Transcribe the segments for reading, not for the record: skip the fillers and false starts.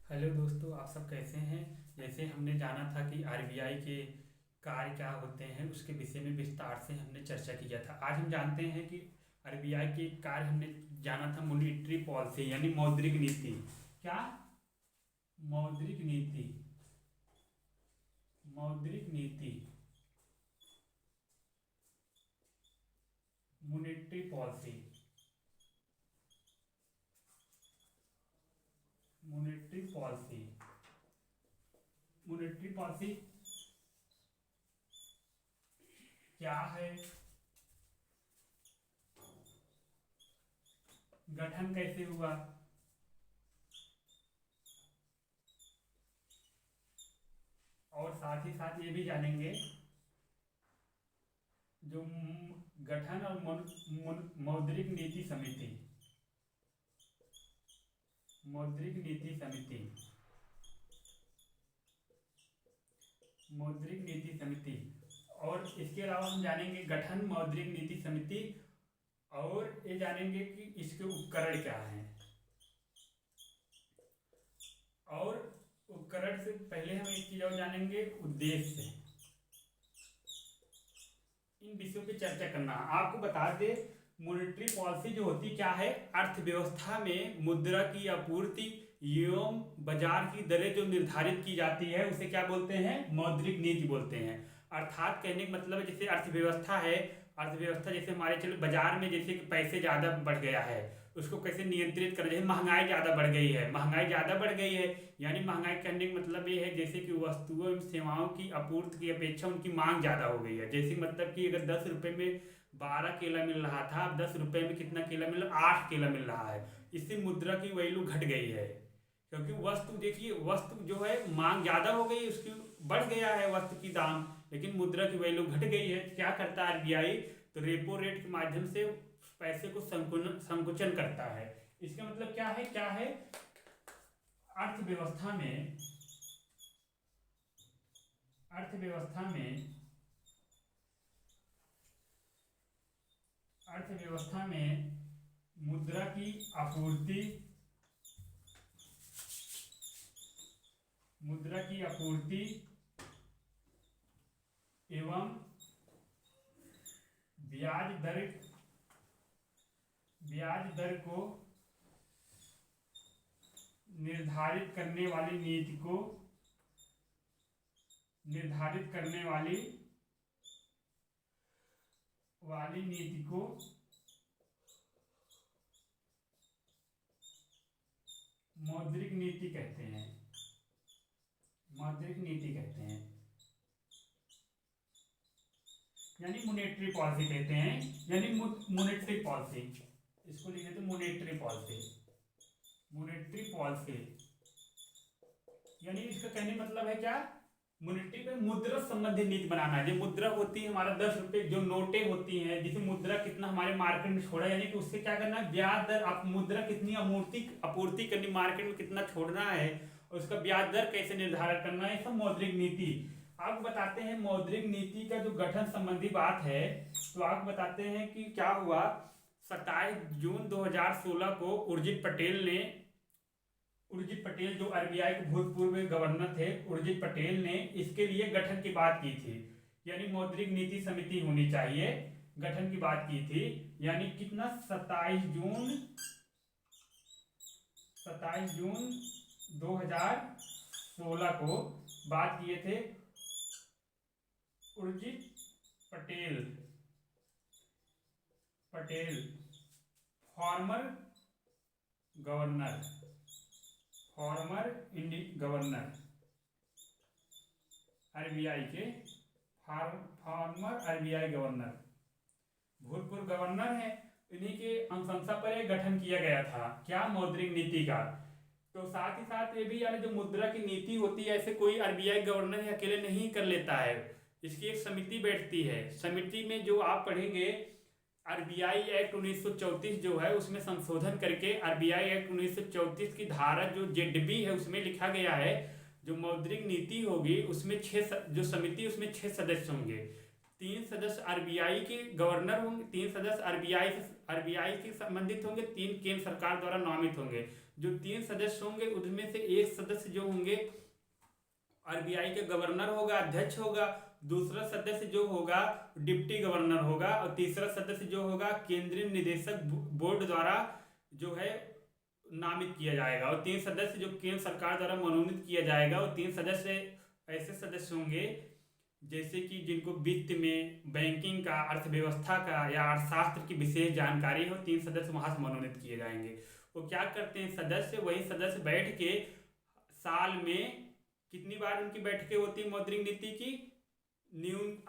Hello दोस्तों, आप सब कैसे हैं। जैसे हमने जाना था कि आरबीआई के कार्य क्या होते हैं, उसके विषय में विस्तार से हमने चर्चा किया था। आज हम जानते हैं कि आरबीआई के कार्य हमने जाना था मॉनेटरी पॉलिसी यानी मौद्रिक नीति। क्या? मौद्रिक नीति। मौद्रिक नीति। Monetary policy. Monetary policy. Monetary policy क्या है, गठन कैसे हुआ, और साथ ही साथ ये भी जानेंगे जो गठन और मौद्रिक नीति समिति। मौद्रिक नीति समिति। मौद्रिक नीति समिति। और इसके अलावा हम जानेंगे गठन मौद्रिक नीति समिति, और ये जानेंगे कि इसके उपकरण क्या हैं। और उपकरण से पहले हम एक चीज और जानेंगे, उद्देश्य। इन विषयों पे चर्चा करना। आपको बता दे, मॉनेटरी पॉलिसी जो होती क्या है, अर्थव्यवस्था में मुद्रा की आपूर्ति एवं बाजार की दरें जो निर्धारित की जाती है उसे क्या बोलते हैं, मौद्रिक नीति बोलते हैं। अर्थात कहने का मतलब है, जैसे अर्थव्यवस्था है, अर्थव्यवस्था जैसे हमारे चलो बाजार में जैसे कि पैसे ज़्यादा बढ़ गया है, उसको कैसे नियंत्रित करें। जैसे महंगाई ज़्यादा बढ़ गई है, महंगाई ज़्यादा बढ़ गई है, यानी महंगाई करने का मतलब ये है जैसे कि वस्तुओं एवं सेवाओं की आपूर्ति की अपेक्षा उनकी मांग ज़्यादा हो गई है। जैसे मतलब कि अगर 10 रुपये में 12 केला मिल रहा था, अब 10 रुपये में कितना केला मिल रहा, 8 केला मिल रहा है। इससे मुद्रा की वैल्यू घट गई है, क्योंकि वस्तु देखिए, वस्तु जो है मांग ज़्यादा हो गई, उसकी बढ़ गया है वस्तु की दाम, लेकिन मुद्रा की वैल्यू घट गई है। क्या करता है आरबीआई, तो रेपो रेट के माध्यम से पैसे को संकुचन करता है। इसका मतलब क्या है, क्या है, अर्थव्यवस्था में, अर्थव्यवस्था में, अर्थव्यवस्था में मुद्रा की आपूर्ति, मुद्रा की आपूर्ति एवं ब्याज दर, ब्याज दर को निर्धारित करने वाली नीति को, निर्धारित करने वाली नीति को मौद्रिक नीति कहते हैं। मौद्रिक नीति कहते हैं, यानी मॉनेटरी पॉलिसी कहते हैं, यानी मॉनेटरी पॉलिसी। इसको लिखे तो मॉनेटरी पॉलिसी। मॉनेटरी पॉलिसी यानी इसका कहने मतलब है क्या, मॉनेटरी पे मुद्रा संबंधी नीति बनाना है। जो मुद्रा होती है हमारा 10 रुपए, जो नोटें होती हैं, जिसे मुद्रा कितना हमारे मार्केट में छोड़ा, यानी कि उससे क्या करना है, ब्याज दर, आप मुद्रा कितनी आपूर्ति करनी, मार्केट में कितना छोड़ना है, और उसका ब्याज दर कैसे निर्धारण करना है, सब मौद्रिक नीति। आप बताते हैं मौद्रिक नीति का जो गठन संबंधी बात है, तो आप बताते हैं कि क्या हुआ। 27 जून 2016 को उर्जित पटेल जो आरबीआई के भूतपूर्व गवर्नर थे, उर्जित पटेल ने इसके लिए गठन की बात की थी, यानी मौद्रिक नीति समिति होनी चाहिए, गठन की बात की थी। यानी कितना, 27 जून 2016 को बात किए थे Urjit Patel. Patel former governor, former governor RBI के, फॉर्मर आरबीआई गवर्नर, भूतपूर्व गवर्नर है, इन्हीं के अनुशंसा पर यह गठन किया गया था, क्या, मौद्रिक नीति का। तो साथ ही साथ ये भी, यानी जो मुद्रा की नीति होती है, ऐसे कोई आरबीआई गवर्नर ही अकेले नहीं कर लेता है, इसकी एक समिति बैठती है। समिति में जो आप पढ़ेंगे, आरबीआई एक्ट 1934 जो है उसमें संशोधन करके आरबीआई एक्ट 1934 की धारा जो जेडबी है उसमें लिखा गया है, जो मौद्रिक नीति होगी उसमें जो समिति, उसमें 6 सदस्य होंगे। 3 सदस्य आरबीआई के गवर्नर होंगे, 3 सदस्य आरबीआई से संबंधित होंगे, 3 केंद्र सरकार द्वारा नामित होंगे। जो 3 सदस्य होंगे उनमें से एक सदस्य जो होंगे आरबीआई के गवर्नर होगा, अध्यक्ष होगा, दूसरा सदस्य जो होगा डिप्टी गवर्नर होगा, और तीसरा सदस्य जो होगा केंद्रीय निदेशक बोर्ड द्वारा जो है नामित किया जाएगा। और 3 सदस्य जो केंद्र सरकार द्वारा मनोनीत किया जाएगा। और 3 सदस्य ऐसे सदस्य होंगे जैसे कि जिनको वित्त में, बैंकिंग का, अर्थव्यवस्था का या अर्थशास्त्र की विशेष जानकारी हो, 3 सदस्य वहां से मनोनीत किए जाएंगे। वो क्या करते हैं सदस्य, वही सदस्य बैठ के साल में कितनी बार उनकी बैठकें होती है मौद्रिक नीति की,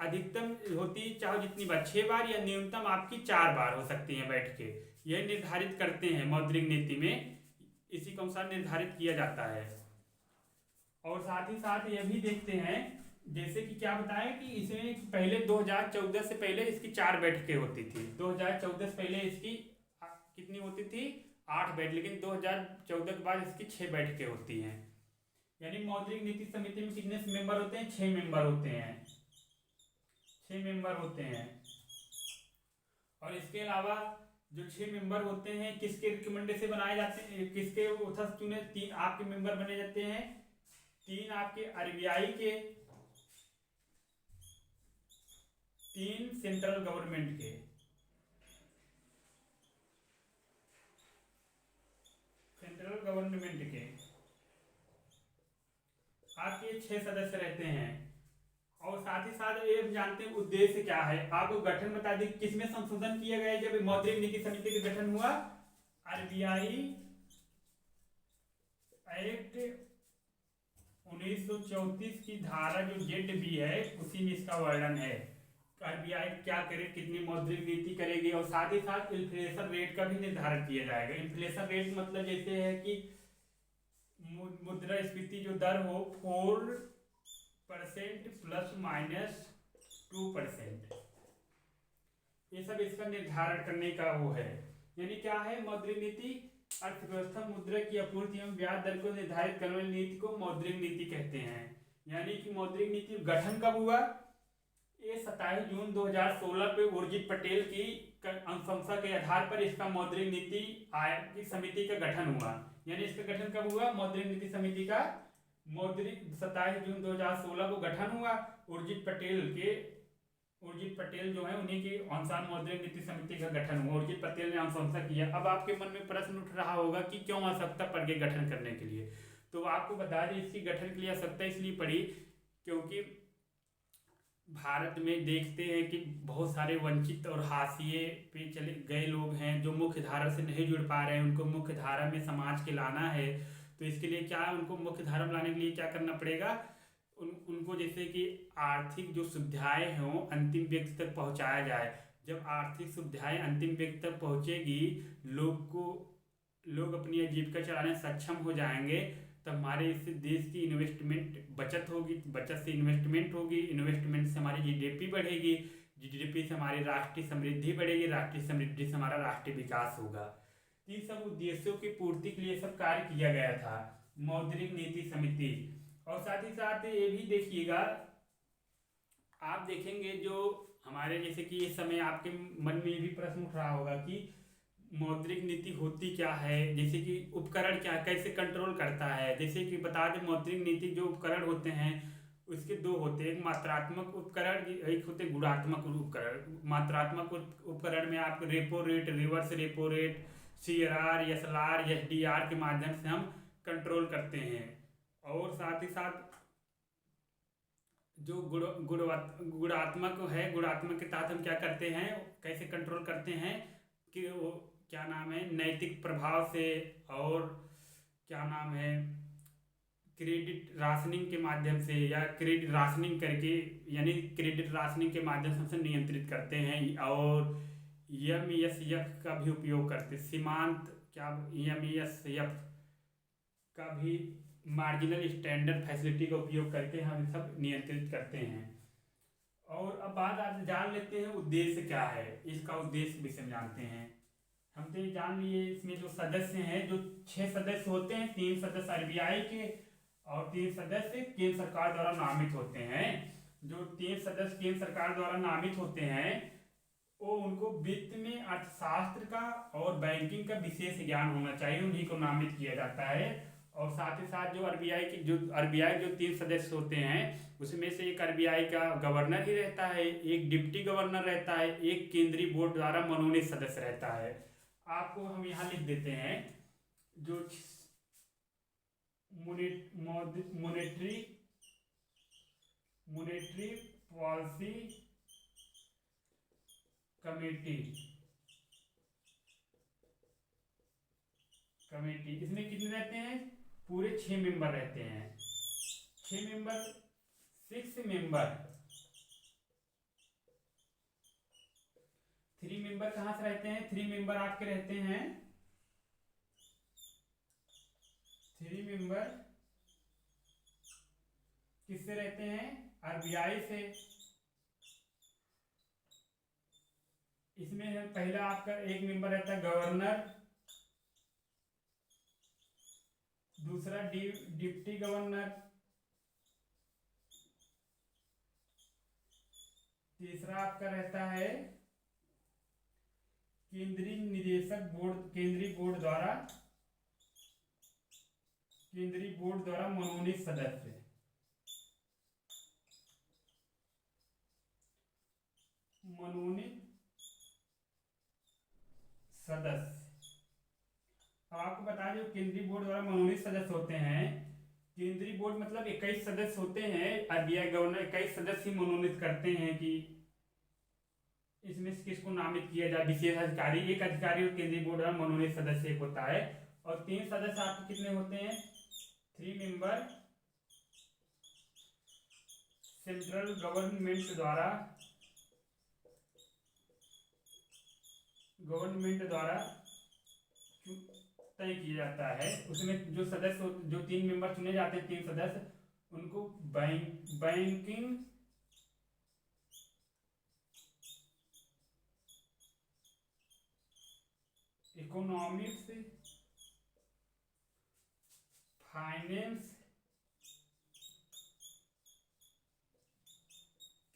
अधिकतम होती चाहे जितनी बार, 6 बार, या न्यूनतम आपकी 4 बार हो सकती है बैठकें। यह निर्धारित करते हैं मौद्रिक नीति में, इसी के अनुसार निर्धारित किया जाता है। और साथ ही साथ यह भी देखते हैं जैसे कि क्या बताएं कि इसमें पहले 2014 से पहले इसकी 4 बैठकें होती थी। 2014 से पहले इसकी कितनी होती थी, 8 बैठक, लेकिन 2014 के बाद इसकी 6 बैठकें होती हैं। यानी मौद्रिक नीति समिति में कितने मेंबर होते हैं, 6 मेंबर होते हैं, 6 मेंबर होते हैं। और इसके अलावा जो 6 मेंबर होते हैं किसके रिकमेंडेशन से बनाए जाते हैं, किसके उथस चुने 3 आपके मेंबर बने जाते हैं, 3 आपके आरबीआई के, 3 सेंट्रल गवर्नमेंट के। सेंट्रल गवर्नमेंट के आपके 6 सदस्य रहते हैं। और साथ ही साथ ये जानते हैं उद्देश्य क्या है। आपको गठन बता दें किसमें संशोधन किया गया है जब मौद्रिक नीति समिति का गठन हुआ, आरबीआई एक्ट 1934 की धारा जो ZB है उसी में इसका वर्णन है। आरबीआई क्या करे, कितनी मौद्रिक नीति करेगी। और साथ ही साथ इन्फ्लेशन रेट का भी निर्धारण किया जाएगा। इन्फ्लेशन रेट मतलब जैसे है कि मुद्रास्फीति जो दर हो 4% ±2%, ये सब इसका निर्धारण करने का वो है। यानी क्या है, मौद्रिक नीति अर्थव्यवस्था, मुद्रा की आपूर्ति एवं ब्याज दर को निर्धारित करने वाली नीति को मौद्रिक नीति कहते हैं। यानी कि मौद्रिक नीति गठन कब हुआ, ये 27 जून 2016 पे उर्जित पटेल की अनुशंसा के आधार पर इसका मौद्रिक नीति आयोग की समिति का गठन हुआ। यानी इसका गठन कब हुआ, मौद्रिक नीति समिति का 27 जून 2016 को गठन हुआ। उर्जित पटेल जो है उन्हीं के अनुसार मौद्रिक नीति समिति का गठन हुआ। उर्जित पटेल ने अनुशंसा किया। अब आपके मन में प्रश्न उठ रहा होगा कि क्यों आवश्यकता पड़ गई गठन करने के लिए। तो आपको बता दें इसकी गठन के लिए आवश्यकता इसलिए पड़ी क्योंकि भारत में देखते हैं कि बहुत सारे वंचित और हाशिए पे चले गए लोग हैं जो मुख्य धारा से नहीं जुड़ पा रहे हैं। उनको मुख्य धारा में समाज के लाना है। तो इसके लिए क्या, उनको मुख्य धारा में लाने के लिए क्या करना पड़ेगा, उनको जैसे कि आर्थिक जो सुविधाएं हों अंतिम व्यक्ति तक पहुंचाया जाए। जब आर्थिक सुविधाएं अंतिम व्यक्ति तक पहुंचेगी, लोग अपनी आजीविका चलाने में सक्षम हो जाएंगे, तो हमारे इससे देश की इन्वेस्टमेंट बचत होगी, बचत से इन्वेस्टमेंट होगी, इन्वेस्टमेंट से हमारी जीडीपी बढ़ेगी, जीडीपी से हमारी राष्ट्रीय समृद्धि बढ़ेगी, राष्ट्रीय समृद्धि से हमारा राष्ट्रीय विकास होगा। इन सब उद्देश्यों की पूर्ति के लिए सब कार्य किया गया था मौद्रिक नीति समिति। और साथ ही साथ ये भी देखिएगा, आप देखेंगे जो हमारे जैसे कि इस समय आपके मन में ये भी प्रश्न उठ रहा होगा कि मौद्रिक नीति होती क्या है, जैसे कि उपकरण क्या, कैसे कंट्रोल करता है। जैसे कि बता दें मौद्रिक नीति जो उपकरण होते हैं उसके 2 होते हैं, एक मात्रात्मक उपकरण, एक होते गुणात्मक उपकरण। मात्रात्मक उपकरण में आप repo rate, reverse repo rate, CRR, SLR, SDR के माध्यम से हम कंट्रोल करते हैं। और साथ ही साथ जो गुणात्मक है, गुणात्मक के तहत हम क्या करते हैं, कैसे कंट्रोल करते हैं कि वो क्या नाम है, नैतिक प्रभाव से, और क्या नाम है, क्रेडिट राशनिंग के माध्यम से, या क्रेडिट राशनिंग करके, यानी क्रेडिट राशनिंग के माध्यम से हमसे नियंत्रित करते हैं। और MESF का भी उपयोग करते, सीमांत क्या MESF का भी मार्जिनल स्टैंडर्ड फैसिलिटी का उपयोग करके हम सब नियंत्रित करते हैं। और अब बात आप जान लेते हैं उद्देश्य क्या है, इसका उद्देश्य विषय में जानते हैं। हम तो ये जान लिए इसमें जो सदस्य हैं, जो 6 सदस्य होते हैं, 3 सदस्य आरबीआई के और 3 सदस्य केंद्र सरकार द्वारा नामित होते हैं। जो 3 सदस्य केंद्र सरकार द्वारा नामित होते हैं वो उनको वित्त में अर्थशास्त्र का और बैंकिंग का विशेष ज्ञान होना चाहिए, उन्हीं को नामित किया जाता है। और साथ ही साथ जो आरबीआई जो 3 सदस्य होते हैं, उसमें से एक आरबीआई का गवर्नर ही रहता है, एक डिप्टी गवर्नर रहता है, एक केंद्रीय बोर्ड द्वारा मनोनीत सदस्य रहता है। आपको हम यहाँ लिख देते हैं जो मॉनेटरी पॉलिसी कमेटी इसमें कितने रहते हैं? पूरे 6 मेंबर रहते हैं। 6 मेंबर, 6 मेंबर। 3 मेंबर कहाँ से रहते हैं? 3 मेंबर आपके रहते हैं, 3 मेंबर किससे रहते हैं? आरबीआई से। इसमें पहला आपका एक मेंबर रहता है गवर्नर, दूसरा डिप्टी गवर्नर, तीसरा आपका रहता है केंद्रीय निदेशक बोर्ड, केंद्रीय बोर्ड द्वारा मनोनीत सदस्य। अब आपको बता दें केंद्रीय बोर्ड द्वारा मनोनीत सदस्य होते हैं। केंद्रीय बोर्ड मतलब 21 सदस्य होते हैं, आरबीआई गवर्नर 21 सदस्य मनोनीत करते हैं कि इसमें से किसको नामित किया जाए, विशेष अधिकारी। एक अधिकारी और केंद्रीय बोर्ड द्वारा मनोनीत सदस्य एक होता है। और 3 सदस्य आपके कितने होते हैं? 3 मेंबर सेंट्रल गवर्नमेंट द्वारा तय किया जाता है। उसमें जो 3 मेंबर चुने जाते हैं, 3 सदस्य, उनको बैंकिंग, इकोनॉमिक्स, फाइनेंस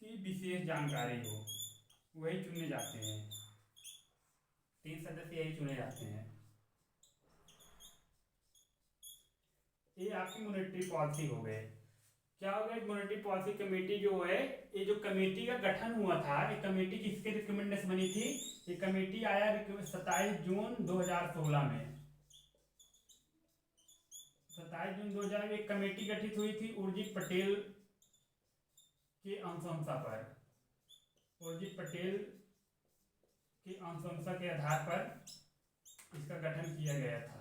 की विशेष जानकारी हो, वही चुने जाते हैं। 3 सदस्य यही चुने जाते हैं। ये आपकी मॉनेटरी पॉलिसी हो गए। क्या हो गया? मॉनेटरी पॉलिसी कमेटी जो है, ये जो कमेटी का गठन हुआ था, ये कमेटी किसके रिकमेंड से बनी थी? ये कमेटी आया 27 जून 2016 में। 27 जून 2000 में एक कमेटी गठित हुई थी उर्जित पटेल की अनुशंसा पर। उर्जित पटेल की अनुशंसा के आधार पर इसका गठन किया गया था।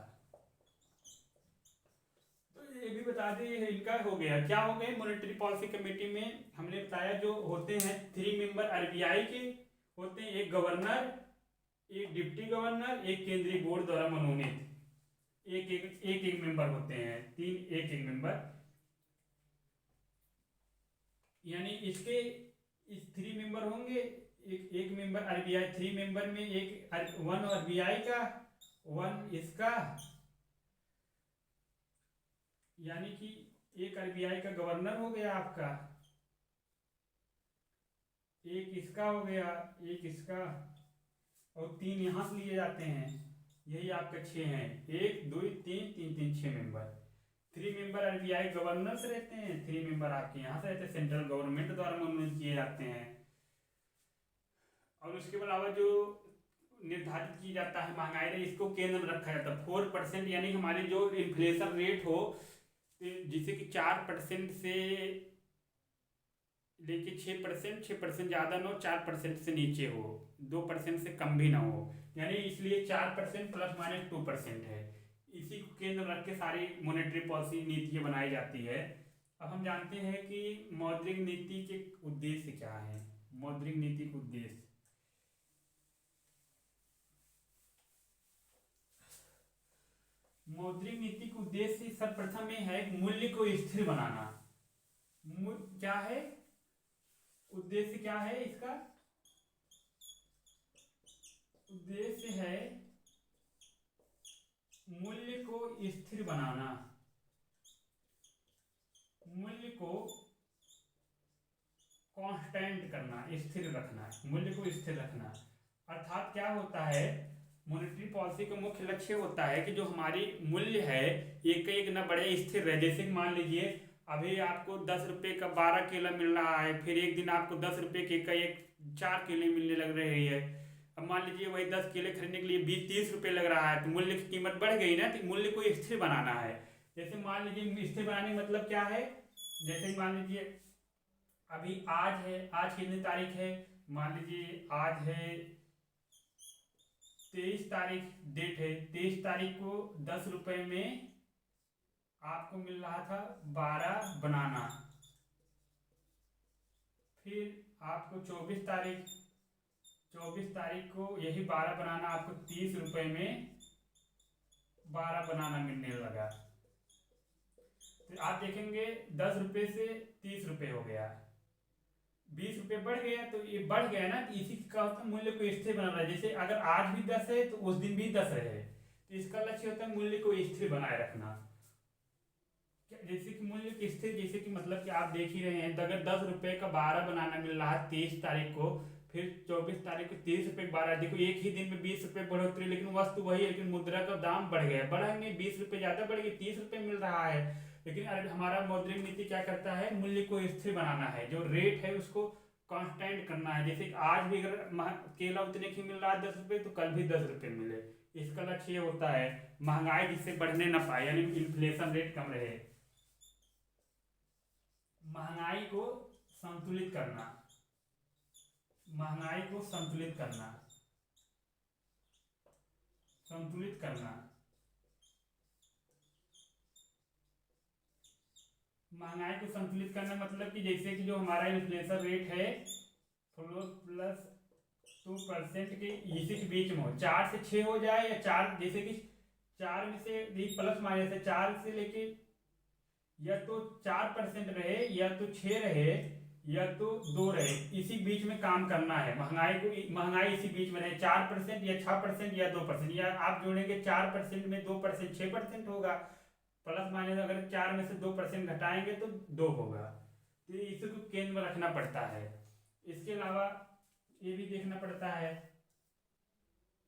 तो ये भी बता दें, इनका हो गया। क्या हो गए? मॉनेटरी पॉलिसी कमेटी में हमने बताया जो होते हैं 3 मेंबर आरबीआई के होते हैं, एक गवर्नर, एक डिप्टी गवर्नर, एक केंद्रीय बोर्ड द्वारा मनोनीत। एक मेंबर होते हैं, 3 एक मेंबर। यानी इस 3 मेंबर होंगे, एक मेंबर आरबीआई, 3 मेंबर में एक 1 आरबीआई का, 1 इसका, यानी कि एक आरबीआई का गवर्नर हो गया आपका, एक इसका हो गया, एक इसका, और 3 यहां से लिए जाते हैं। यही आपके 6 हैं, 1 2 3 3 3 6 मेंबर। 3 मेंबर आरबीआई गवर्नर से रहते हैं, 3 मेंबर आपके यहाँ से रहते हैं, सेंट्रल गवर्नमेंट द्वारा मनोनीत किए जाते हैं। और उसके अलावा जो निर्धारित की जाता है महंगाई दर, इसको केंद्र में रखा जाता है 4%, यानी हमारी जो इन्फ्लेशन रेट हो, जिसे कि 4% से लेके 6%, 6% ज़्यादा ना हो, 4% से नीचे हो, 2% से कम भी ना हो, यानी इसलिए 4% ±2% है। इसी को केंद्र रख के सारी मॉनेटरी पॉलिसी नीतियाँ बनाई जाती है। अब हम जानते हैं कि मौद्रिक नीति के उद्देश्य क्या है। मौद्रिक नीति के उद्देश्य, मौद्रिक नीति का उद्देश्य सर्वप्रथम में है मूल्य को स्थिर बनाना। क्या है उद्देश्य? क्या है इसका उद्देश्य? है मूल्य को स्थिर बनाना, मूल्य को कांस्टेंट करना, स्थिर रखना, मूल्य को स्थिर रखना। अर्थात क्या होता है, मॉनेटरी पॉलिसी का मुख्य लक्ष्य होता है कि जो हमारी मूल्य है एक एक न बढ़े, स्थिर रहे। जैसे कि मान लीजिए अभी आपको 10 रुपये का 12 केला मिल रहा है, फिर एक दिन आपको 10 रुपये के का एक 4 केले मिलने लग रही है। अब मान लीजिए वही 10 केले खरीदने के लिए 20-30 रुपये लग रहा है, तो मूल्य की कीमत बढ़ गई ना, तो मूल्य को स्थिर बनाना है। जैसे मान लीजिए स्थिर बनाने का मतलब क्या है, जैसे मान लीजिए अभी आज है, आज कितनी तारीख है, मान लीजिए आज है 23 तारीख, डेट है 23 तारीख को 10 रुपये में आपको मिल रहा था 12 बनाना। फिर आपको 24 तारीख को यही 12 बनाना आपको 30 रुपये में 12 बनाना मिलने लगा। तो आप देखेंगे 10 रुपये से 30 रुपये हो गया, 20 रुपये बढ़ गया, तो ये बढ़ गया ना, तो इसी का होता है मूल्य को स्थिर बनाना है। जैसे अगर आज भी 10 है तो उस दिन भी 10 रहे, तो इसका लक्ष्य होता है मूल्य को स्थिर बनाए रखना। जैसे कि मूल्य की स्थिर, जैसे कि मतलब कि आप देख ही रहे हैं, तो अगर 10 रुपये का 12 बनाना मिल रहा है 23 तारीख को, फिर 24 तारीख को 30 रुपये का 12, देखो एक ही दिन में 20 रुपये बढ़ोतरी, लेकिन वस्तु वही है, लेकिन मुद्रा का दाम बढ़ गया, बढ़ेंगे 20 रुपये ज़्यादा बढ़ गए, 30 रुपये मिल रहा है। लेकिन अरे हमारा मौद्रिक नीति क्या करता है, मूल्य को स्थिर बनाना है, जो रेट है उसको कांस्टेंट करना है। जैसे कि आज भी अगर केला उतने की मिल रहा है 10 रुपये, तो कल भी 10 रुपये मिले। इसका लक्ष्य ये होता है महंगाई जिससे बढ़ने न पाए, यानी इन्फ्लेशन रेट कम रहे, महंगाई को संतुलित करना, महंगाई को संतुलित करना, संतुलित करना। महंगाई को संतुलित करना मतलब कि जैसे कि जो हमारा इन्फ्लेशन रेट है 4+2% के इसी के बीच में हो, 4 से 6 हो जाए, या 4 जैसे कि 4 में से प्लस माइनस है, 4 से लेके या तो 4% रहे, या तो 6 रहे, या तो 2 रहे, इसी बीच में काम करना है। महंगाई इसी बीच में रहे, 4% या 6% या 2%, या आप जोड़ेंगे 4% में 2% 6% होगा, प्लस माइनस अगर 4 में से 2% घटाएंगे तो 2 होगा। तो इसको केंद्र में रखना पड़ता है। इसके अलावा ये भी देखना पड़ता है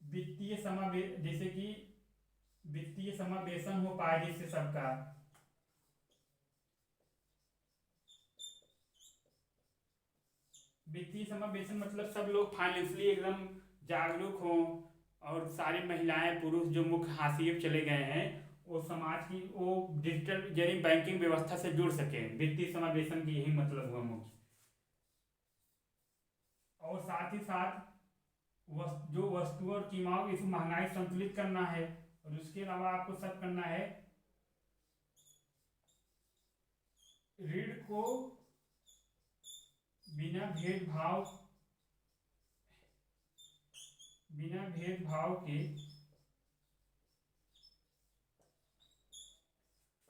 वित्तीय जैसे कि वित्तीय समावेशन हो पाए जिससे सबका, वित्तीय समावेशन मतलब सब लोग फाइनेंशियली एकदम जागरूक हों, और सारी महिलाएं पुरुष जो मुख्य हाशिए चले गए हैं वो समाज की वो डिजिटल यानी बैंकिंग व्यवस्था से जुड़ सकें। वित्तीय समावेशन की यही मतलब हुआ मुख्य। और साथ ही साथ जो वस्तु और कीमतों की महंगाई संतुलित करना है, और उसके अलावा आपको सब करना है ऋण को बिना भेदभाव के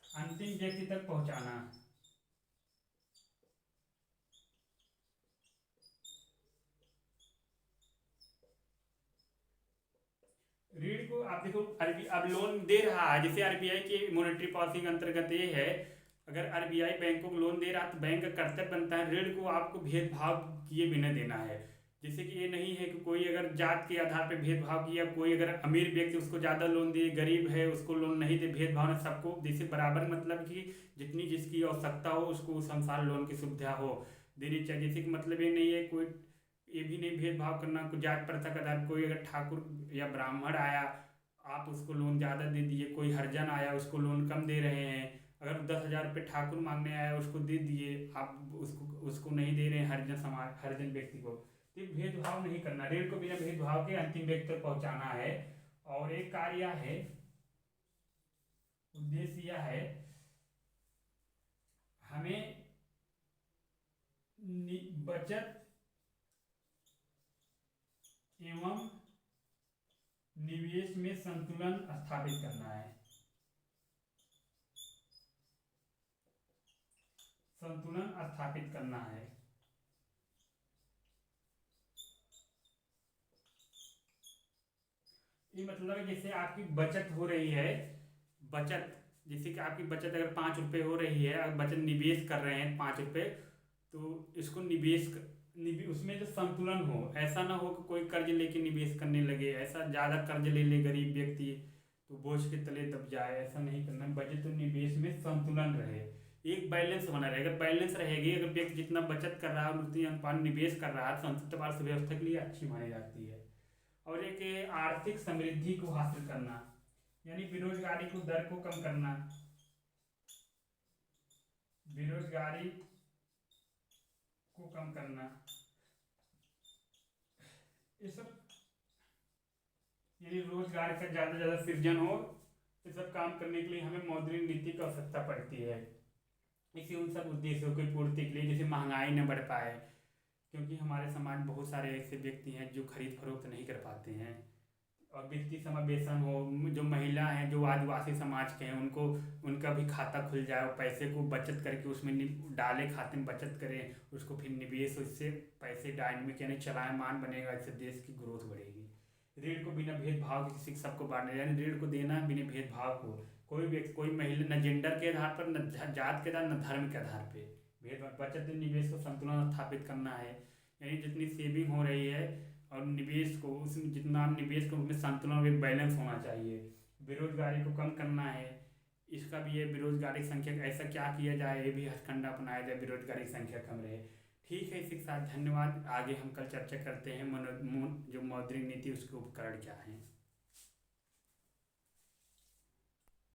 अंतिम व्यक्ति तक पहुंचाना। ऋण को आप देखो, अब लोन दे रहा है, जैसे आरबीआई की मॉनेटरी पॉलिसी के अंतर्गत ये है, अगर आरबीआई बैंकों को लोन दे रहा तो बैंक का कर्तव्य बनता है ऋण को आपको भेदभाव किए बिना देना है। जैसे कि ये नहीं है कि कोई अगर जात के आधार पर भेदभाव किया, कोई अगर अमीर व्यक्ति उसको ज़्यादा लोन दे, गरीब है उसको लोन नहीं दे, भेदभाव न, सबको जैसे बराबर, मतलब कि जितनी जिसकी आवश्यकता हो उसको उस अनुसार लोन की सुविधा हो देनी चाहिए। जैसे कि मतलब ये नहीं है कोई, ये भी नहीं भेदभाव करना कोई जात प्रथा का आधार, कोई अगर ठाकुर या ब्राह्मण आया आप उसको लोन ज़्यादा दे दिए, कोई हरिजन आया उसको लोन कम दे रहे हैं, अगर 10,000 रुपये ठाकुर मांगने आया उसको दे दिए, आप उसको नहीं दे रहे हैं हरिजन समाज, हरिजन व्यक्ति को। तो भेदभाव नहीं करना, ऋण को बिना भेदभाव के अंतिम व्यक्ति तक पहुंचाना है। और एक कार्य है, उद्देश्य यह है हमें बचत एवं निवेश में संतुलन स्थापित करना है, संतुलन स्थापित करना है। ये मतलब जैसे आपकी बचत हो रही है, बचत जैसे कि आपकी बचत अगर 5 रुपये हो रही है, अगर बचत निवेश कर रहे हैं 5 रुपये, तो इसको निवेश उसमें जो संतुलन हो, ऐसा ना हो कि कोई कर्ज लेके निवेश करने लगे, ऐसा ज़्यादा कर्ज ले ले गरीब व्यक्ति तो बोझ के तले दब जाए, ऐसा नहीं करना। बचत और निवेश में संतुलन रहे, एक बैलेंस बना रहे। अगर बैलेंस रहेगी, अगर व्यक्ति जितना बचत कर रहा है उतनी अनुपात निवेश कर रहा है, संतुलित अर्थव्यवस्था के लिए अच्छी मानी जाती है। और एक आर्थिक समृद्धि को हासिल करना, यानी बेरोजगारी को दर को कम करना, बेरोजगारी को कम करना, ये सब, यानी रोजगार का ज़्यादा से ज़्यादा सृजन हो। ये सब काम करने के लिए हमें मौद्रिक नीति की आवश्यकता पड़ती है। इसी उन सब उद्देश्यों की पूर्ति के लिए, जैसे महंगाई न बढ़ पाए, क्योंकि हमारे समाज में बहुत सारे ऐसे व्यक्ति हैं जो खरीद फरोख्त नहीं कर पाते हैं। और वित्तीय समावेशन हो, जो महिला हैं जो आदिवासी समाज के हैं उनको, उनका भी खाता खुल जाए, और पैसे को बचत करके उसमें डाले, खाते में बचत करें, उसको फिर निवेश, उससे पैसे डायनेमिक यानी चलायमान बनेगा, इससे देश की ग्रोथ बढ़ेगी। ऋण को बिना भेदभाव के किसी सबको बांटना, यानी ऋण को देना बिना भेदभाव को, कोई व्यक्ति, कोई महिला, न जेंडर के आधार पर, न जात के आधार, न धर्म के आधार पे भेदभाव। बचत निवेश को संतुलन स्थापित करना है, यानी जितनी सेविंग हो रही है और निवेश को, उसमें जितना आप निवेश को, उसमें संतुलन और एक बैलेंस होना चाहिए। बेरोजगारी को कम करना है, इसका भी है, बेरोजगारी संख्या ऐसा क्या किया जाए, ये भी हथकंडा अपनाया जाए, बेरोजगारी संख्या कम रहे। ठीक है, इसी के साथ धन्यवाद। आगे हम कल चर्चा करते हैं जो मौद्रिक नीति उसके उपकरण क्या हैं।